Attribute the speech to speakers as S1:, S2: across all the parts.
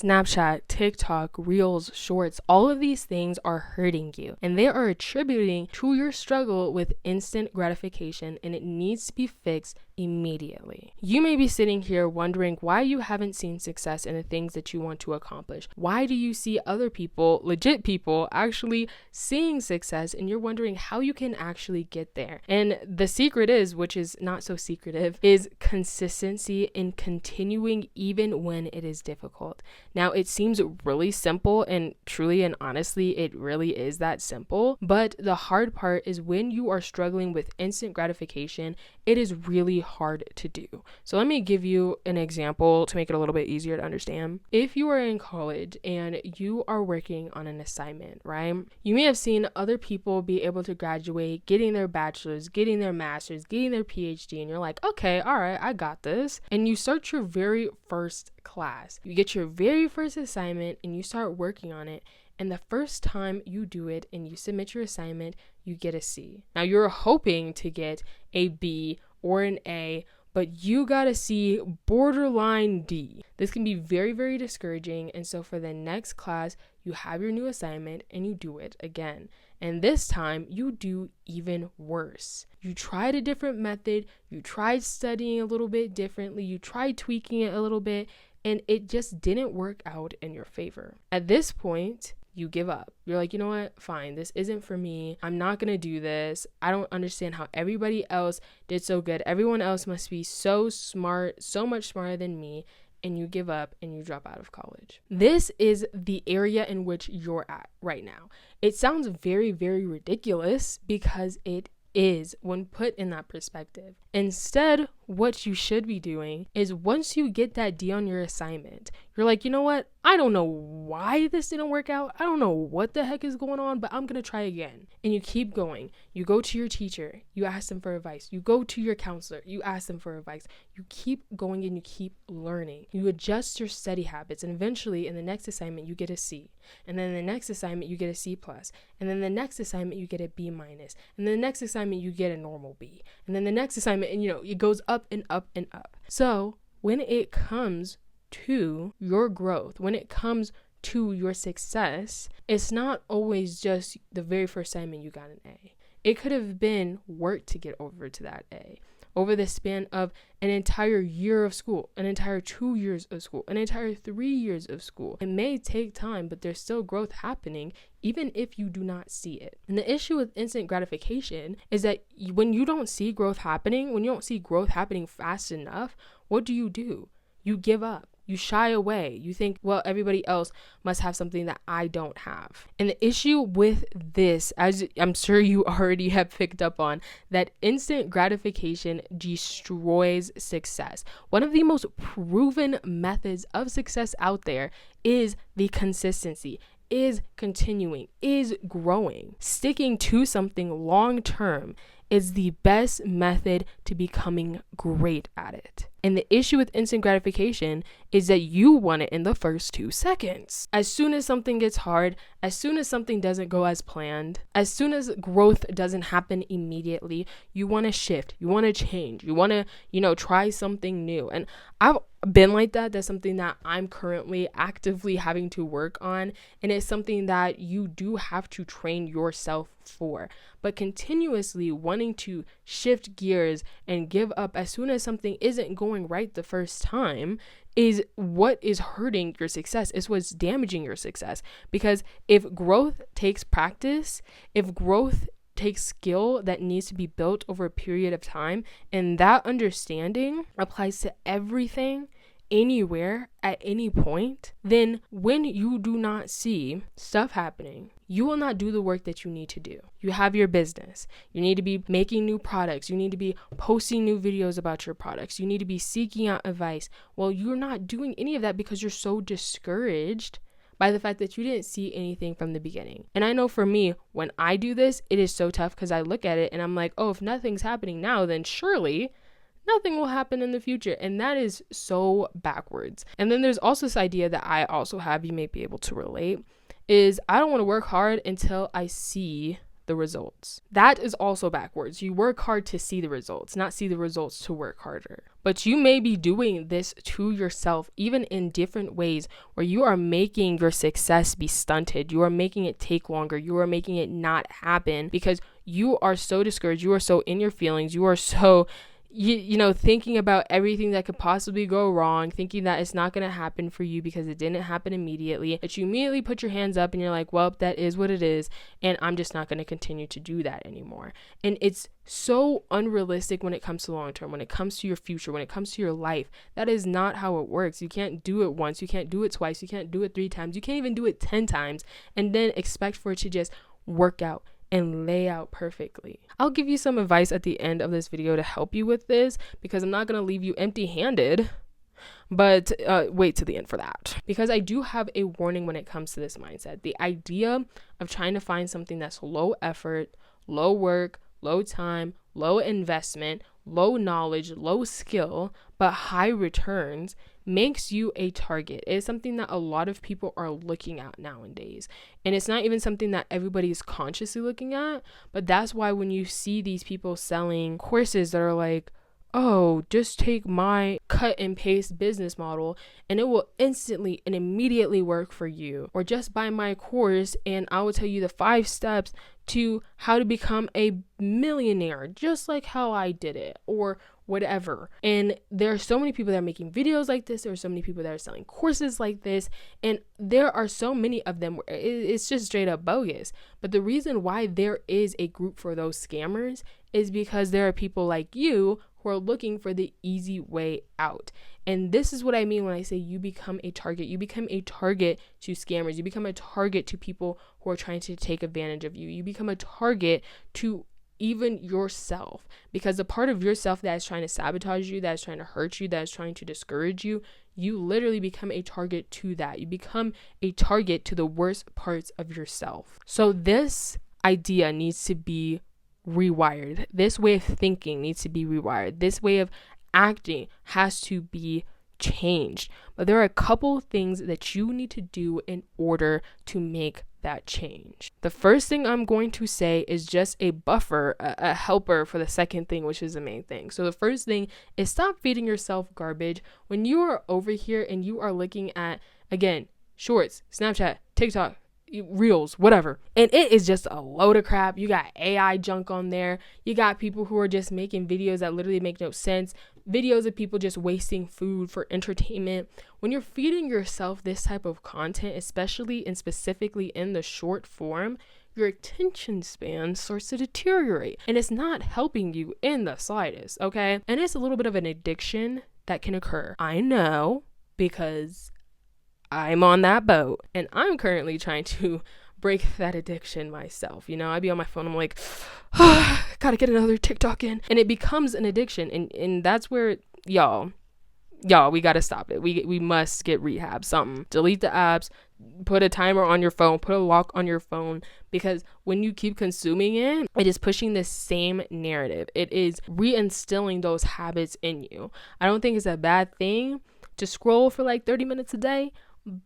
S1: Snapchat, TikTok, Reels, Shorts, all of these things are hurting you, and they are attributing to your struggle with instant gratification, and it needs to be fixed immediately. You may be sitting here wondering why you haven't seen success in the things that you want to accomplish. Why do you see other people, legit people, actually seeing success, and you're wondering how you can actually get there? And the secret is, which is not so secretive, is consistency in continuing even when it is difficult. Now, it seems really simple, and truly and honestly, it really is that simple. But the hard part is when you are struggling with instant gratification, it is really hard to do. So let me give you an example to make it a little bit easier to understand. If you are in college and you are working on an assignment, right? You may have seen other people be able to graduate, getting their bachelors, getting their masters, getting their PhD, and you're like, okay, all right, I got this. And you start your very first class. You get your very first assignment and you start working on it. And the first time you do it and you submit your assignment, you get a C. Now you're hoping to get a B or an A, but you got a C, borderline D. This can be very, very discouraging. And so for the next class, you have your new assignment and you do it again. And this time you do even worse. You tried a different method. You tried studying a little bit differently. You tried tweaking it a little bit, and it just didn't work out in your favor. At this point, you give up. You're like, you know what? Fine. This isn't for me. I'm not going to do this. I don't understand how everybody else did so good. Everyone else must be so smart, so much smarter than me. And you give up and you drop out of college. This is the area in which you're at right now. It sounds very, very ridiculous because it is when put in that perspective. Instead, what you should be doing is once you get that D on your assignment, you're like, you know what? I don't know why this didn't work out. I don't know what the heck is going on, but I'm going to try again. And you keep going. You go to your teacher. You ask them for advice. You go to your counselor. You ask them for advice. You keep going and you keep learning. You adjust your study habits. And eventually in the next assignment, you get a C. And then the next assignment, you get a C+. And then the next assignment, you get a B-. And then the next assignment, you get a normal B. And then the next assignment, and it goes up and up and up. So when it comes to your growth, when it comes to your success, it's not always just the very first assignment you got an A. It could have been work to get over to that A over the span of an entire year of school, an entire 2 years of school, an entire 3 years of school. It may take time, but there's still growth happening, even if you do not see it. And the issue with instant gratification is that when you don't see growth happening, when you don't see growth happening fast enough, what do? You give up. You shy away. You think, well, everybody else must have something that I don't have. And the issue with this, as I'm sure you already have picked up on, that instant gratification destroys success. One of the most proven methods of success out there is the consistency, is continuing, is growing. Sticking to something long term is the best method to becoming great at it. And the issue with instant gratification is that you want it in the first 2 seconds. As soon as something gets hard, as soon as something doesn't go as planned, as soon as growth doesn't happen immediately, you want to shift, you want to change, you want to, try something new. And I've been like that. That's something that I'm currently actively having to work on. And it's something that you do have to train yourself for. But continuously wanting to shift gears and give up as soon as something isn't going right the first time is what is hurting your success, is what's damaging your success. Because if growth takes practice, if growth takes skill that needs to be built over a period of time, and that understanding applies to everything, anywhere, at any point, then when you do not see stuff happening, you will not do the work that you need to do. You have your business. You need to be making new products. You need to be posting new videos about your products. You need to be seeking out advice. Well, you're not doing any of that because you're so discouraged by the fact that you didn't see anything from the beginning. And I know for me, when I do this, it is so tough because I look at it and I'm like, oh, if nothing's happening now, then surely nothing will happen in the future. And that is so backwards. And then there's also this idea that I also have, you may be able to relate, is I don't want to work hard until I see the results. That is also backwards. You work hard to see the results, not see the results to work harder. But you may be doing this to yourself, even in different ways, where you are making your success be stunted. You are making it take longer. You are making it not happen because you are so discouraged. You are so in your feelings. You are so thinking about everything that could possibly go wrong, thinking that it's not going to happen for you because it didn't happen immediately, that you immediately put your hands up and you're like, well, that is what it is, and I'm just not going to continue to do that anymore. And it's so unrealistic when it comes to long term, when it comes to your future, when it comes to your life. That is not how it works. You can't do it once, you can't do it twice, you can't do it 3 times, you can't even do it 10 times and then expect for it to just work out and lay out perfectly. I'll give you some advice at the end of this video to help you with this, because I'm not going to leave you empty-handed, but wait to the end for that, because I do have a warning when it comes to this mindset. The idea of trying to find something that's low effort, low work, low time, low investment, low knowledge, low skill, but high returns makes you a target. It is something that a lot of people are looking at nowadays. And it's not even something that everybody is consciously looking at, but that's why when you see these people selling courses that are like, oh, just take my cut and paste business model and it will instantly and immediately work for you. Or just buy my course and I will tell you the 5 steps to how to become a millionaire, just like how I did it, or whatever. And there are so many people that are making videos like this. There are so many people that are selling courses like this. And there are so many of them where it's just straight up bogus. But the reason why there is a group for those scammers is because there are people like you who are looking for the easy way out. And this is what I mean when I say you become a target. You become a target to scammers. You become a target to people who are trying to take advantage of you. You become a target to even yourself, because the part of yourself that is trying to sabotage you, that is trying to hurt you, that is trying to discourage you, you literally become a target to that. You become a target to the worst parts of yourself. So this idea needs to be rewired. This way of thinking needs to be rewired. This way of acting has to be changed. But there are a couple of things that you need to do in order to make that change. The first thing I'm going to say is just a buffer, a helper for the second thing, which is the main thing. So the first thing is stop feeding yourself garbage. When you are over here and you are looking at, again, shorts, Snapchat, TikTok, Reels, whatever, and it is just a load of crap. You got AI junk on there. You got people who are just making videos that literally make no sense. Videos of people just wasting food for entertainment. When you're feeding yourself this type of content, especially and specifically in the short form, your attention span starts to deteriorate, and it's not helping you in the slightest, okay? And it's a little bit of an addiction that can occur. I know, because I'm on that boat and I'm currently trying to break that addiction myself. I'd be on my phone, I'm like, gotta get another TikTok in, and it becomes an addiction, and that's where y'all, we gotta stop it. We must get rehab, something. Delete the apps, put a timer on your phone, put a lock on your phone, because when you keep consuming it, it is pushing the same narrative. It is reinstilling those habits in you. I don't think it's a bad thing to scroll for like 30 minutes a day,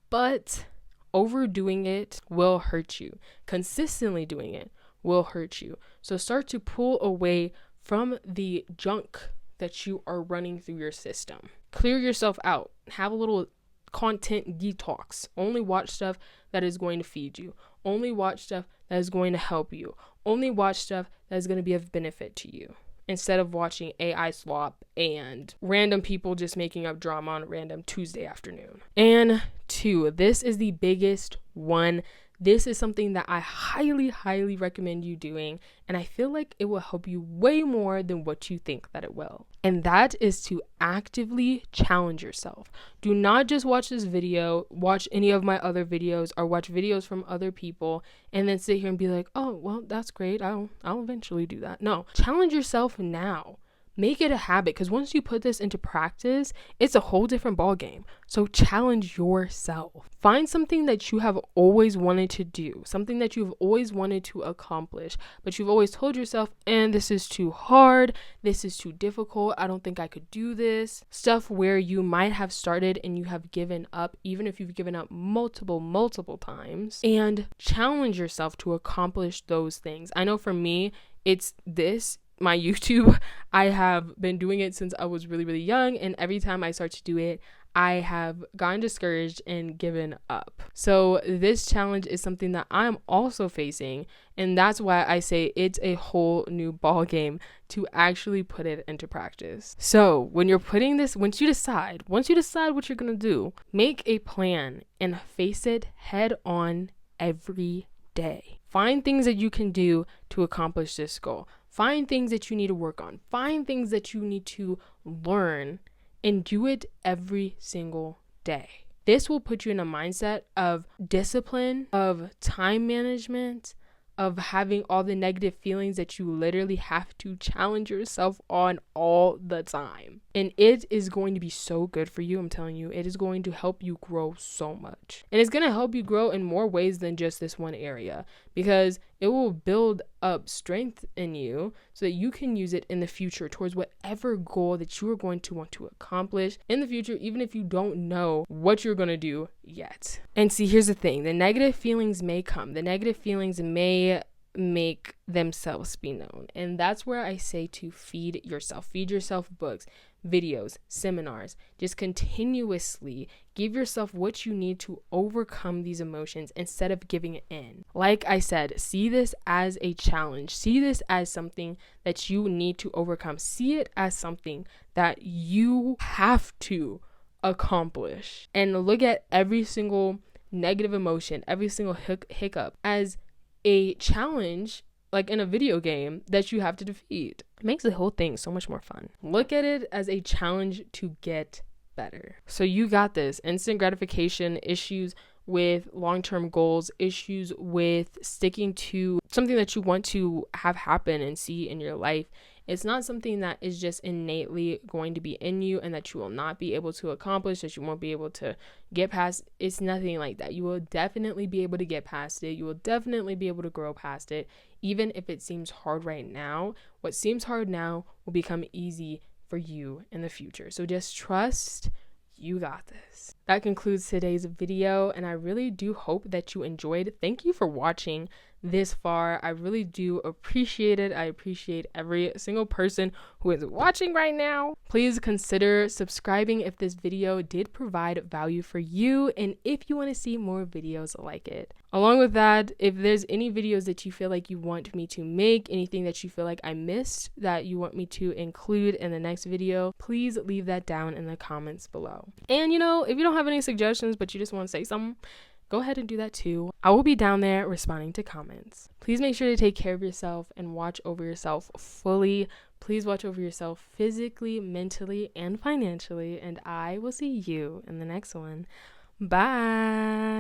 S1: but overdoing it will hurt you. Consistently doing it will hurt you. So start to pull away from the junk that you are running through your system. Clear yourself out. Have a little content detox. Only watch stuff that is going to feed you. Only watch stuff that is going to help you. Only watch stuff that is going to be of benefit to you, instead of watching AI slop and random people just making up drama on a random Tuesday afternoon. And 2, this is the biggest one. This is something that I highly, highly recommend you doing, and I feel like it will help you way more than what you think that it will. And that is to actively challenge yourself. Do not just watch this video, watch any of my other videos, or watch videos from other people and then sit here and be like, oh, well, that's great. I'll eventually do that. No, challenge yourself now. Make it a habit, because once you put this into practice, it's a whole different ball game. So challenge yourself. Find something that you have always wanted to do, something that you've always wanted to accomplish, but you've always told yourself, and this is too hard, this is too difficult, I don't think I could do this. Stuff where you might have started and you have given up, even if you've given up multiple times, and challenge yourself to accomplish those things. I know for me, it's this. My YouTube, I have been doing it since I was really young, and every time I start to do it, I have gotten discouraged and given up. So this challenge is something that I'm also facing, and that's why I say it's a whole new ball game to actually put it into practice. So when you're putting this, once you decide what you're gonna do, make a plan and face it head on every day. Find things that you can do to accomplish this goal. Find things that you need to work on. Find things that you need to learn, and do it every single day. This will put you in a mindset of discipline, of time management, of having all the negative feelings that you literally have to challenge yourself on all the time. And it is going to be so good for you. I'm telling you, it is going to help you grow so much. And it's going to help you grow in more ways than just this one area, because it will build up strength in you so that you can use it in the future towards whatever goal that you are going to want to accomplish in the future, even if you don't know what you're going to do yet. And see, here's the thing. The negative feelings may come. The negative feelings may make themselves be known. And that's where I say to feed yourself. Feed yourself books, videos, seminars. Just continuously give yourself what you need to overcome these emotions instead of giving in. Like I said, see this as a challenge. See this as something that you need to overcome. See it as something that you have to accomplish. And look at every single negative emotion, every single hiccup as a challenge, like in a video game, that you have to defeat. It makes the whole thing so much more fun. Look at it as a challenge to get better. So you got this. Instant gratification, issues with long-term goals, issues with sticking to something that you want to have happen and see in your life. It's not something that is just innately going to be in you and that you will not be able to accomplish, that you won't be able to get past. It's nothing like that. You will definitely be able to get past it. You will definitely be able to grow past it. Even if it seems hard right now, what seems hard now will become easy for you in the future. So just trust. You got this. That concludes today's video, and I really do hope that you enjoyed. Thank you for watching this far. I really do appreciate it. I appreciate every single person who is watching right now. Please consider subscribing if this video did provide value for you, and if you want to see more videos like it. Along with that, if there's any videos that you feel like you want me to make, anything that you feel like I missed that you want me to include in the next video, please leave that down in the comments below. And if you don't have any suggestions but you just want to say something, go ahead and do that too. I will be down there responding to comments. Please make sure to take care of yourself and watch over yourself fully. Please watch over yourself physically, mentally, and financially. And I will see you in the next one. Bye.